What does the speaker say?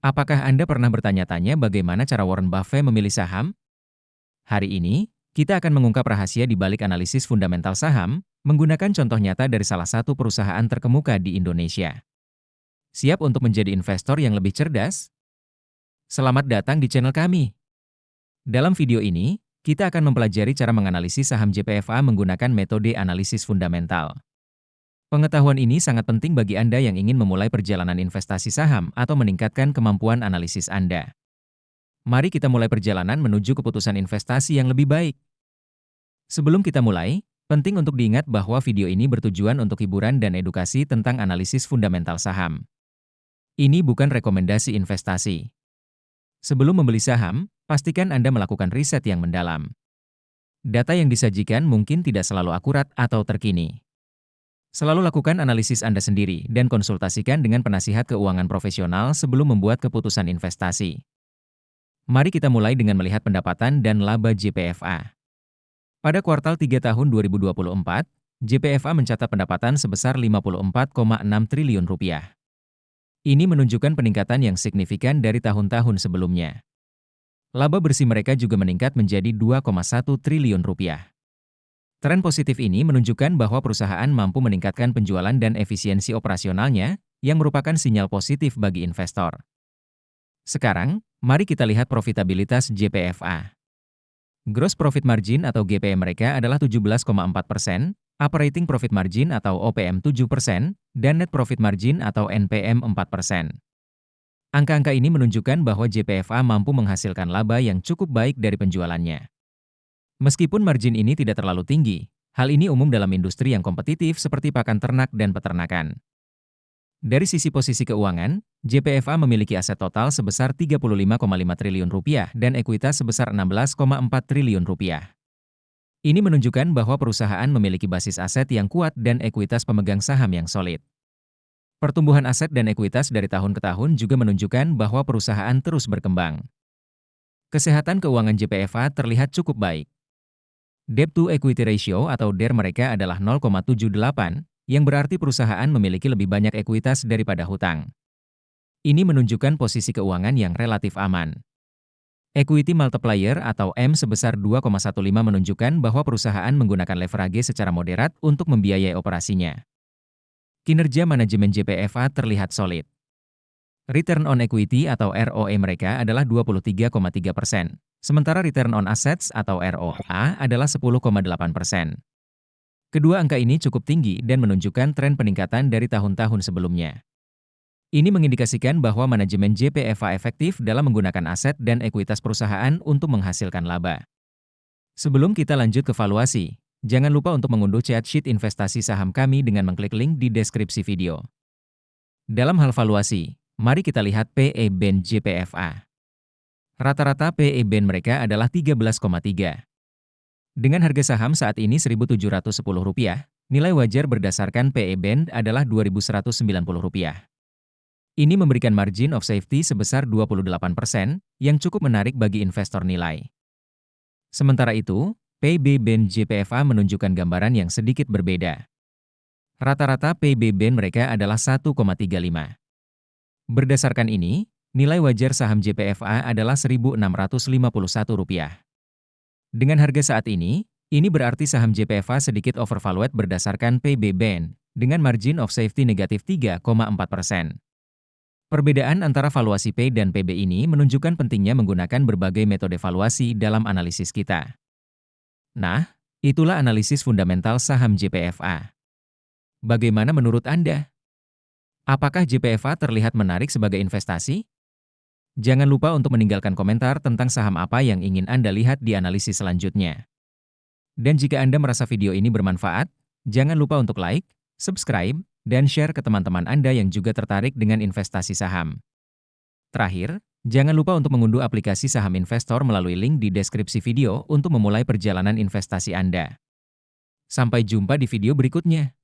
Apakah Anda pernah bertanya-tanya bagaimana cara Warren Buffett memilih saham? Hari ini, kita akan mengungkap rahasia di balik analisis fundamental saham, menggunakan contoh nyata dari salah satu perusahaan terkemuka di Indonesia. Siap untuk menjadi investor yang lebih cerdas? Selamat datang di channel kami. Dalam video ini, kita akan mempelajari cara menganalisis saham JPFA menggunakan metode analisis fundamental. Pengetahuan ini sangat penting bagi Anda yang ingin memulai perjalanan investasi saham atau meningkatkan kemampuan analisis Anda. Mari kita mulai perjalanan menuju keputusan investasi yang lebih baik. Sebelum kita mulai, penting untuk diingat bahwa video ini bertujuan untuk hiburan dan edukasi tentang analisis fundamental saham. Ini bukan rekomendasi investasi. Sebelum membeli saham, pastikan Anda melakukan riset yang mendalam. Data yang disajikan mungkin tidak selalu akurat atau terkini. Selalu lakukan analisis Anda sendiri dan konsultasikan dengan penasihat keuangan profesional sebelum membuat keputusan investasi. Mari kita mulai dengan melihat pendapatan dan laba JPFA. Pada kuartal 3 tahun 2024, JPFA mencatat pendapatan sebesar Rp54,6 triliun. Ini menunjukkan peningkatan yang signifikan dari tahun-tahun sebelumnya. Laba bersih mereka juga meningkat menjadi Rp2,1 triliun. Tren positif ini menunjukkan bahwa perusahaan mampu meningkatkan penjualan dan efisiensi operasionalnya, yang merupakan sinyal positif bagi investor. Sekarang, mari kita lihat profitabilitas JPFA. Gross Profit Margin atau GP mereka adalah 17,4%, Operating Profit Margin atau OPM 7%, dan Net Profit Margin atau NPM 4%. Angka-angka ini menunjukkan bahwa JPFA mampu menghasilkan laba yang cukup baik dari penjualannya. Meskipun margin ini tidak terlalu tinggi, hal ini umum dalam industri yang kompetitif seperti pakan ternak dan peternakan. Dari sisi posisi keuangan, JPFA memiliki aset total sebesar Rp35,5 triliun dan ekuitas sebesar Rp16,4 triliun. Ini menunjukkan bahwa perusahaan memiliki basis aset yang kuat dan ekuitas pemegang saham yang solid. Pertumbuhan aset dan ekuitas dari tahun ke tahun juga menunjukkan bahwa perusahaan terus berkembang. Kesehatan keuangan JPFA terlihat cukup baik. Debt to Equity Ratio atau DER mereka adalah 0,78, yang berarti perusahaan memiliki lebih banyak ekuitas daripada hutang. Ini menunjukkan posisi keuangan yang relatif aman. Equity Multiplier atau M sebesar 2,15 menunjukkan bahwa perusahaan menggunakan leverage secara moderat untuk membiayai operasinya. Kinerja manajemen JPFA terlihat solid. Return on Equity atau ROE mereka adalah 23,3%, sementara Return on Assets atau ROA adalah 10,8%. Kedua angka ini cukup tinggi dan menunjukkan tren peningkatan dari tahun-tahun sebelumnya. Ini mengindikasikan bahwa manajemen JPFA efektif dalam menggunakan aset dan ekuitas perusahaan untuk menghasilkan laba. Sebelum kita lanjut ke valuasi, jangan lupa untuk mengunduh chat sheet investasi saham kami dengan mengklik link di deskripsi video. Dalam hal valuasi, mari kita lihat PE/BEN JPFA. Rata-rata PE/BEN mereka adalah 13,3. Dengan harga saham saat ini Rp1.710, nilai wajar berdasarkan PE/BEN adalah Rp2.190. Ini memberikan margin of safety sebesar 28%, yang cukup menarik bagi investor nilai. Sementara itu, PB/BEN JPFA menunjukkan gambaran yang sedikit berbeda. Rata-rata PB/BEN mereka adalah 1,35. Berdasarkan ini, nilai wajar saham JPFA adalah Rp1.651. Dengan harga saat ini berarti saham JPFA sedikit overvalued berdasarkan PB/BEN, dengan margin of safety negatif 3,4%. Perbedaan antara valuasi P dan PB ini menunjukkan pentingnya menggunakan berbagai metode valuasi dalam analisis kita. Nah, itulah analisis fundamental saham JPFA. Bagaimana menurut Anda? Apakah JPFA terlihat menarik sebagai investasi? Jangan lupa untuk meninggalkan komentar tentang saham apa yang ingin Anda lihat di analisis selanjutnya. Dan jika Anda merasa video ini bermanfaat, jangan lupa untuk like, subscribe, dan share ke teman-teman Anda yang juga tertarik dengan investasi saham. Terakhir, jangan lupa untuk mengunduh aplikasi saham investor melalui link di deskripsi video untuk memulai perjalanan investasi Anda. Sampai jumpa di video berikutnya.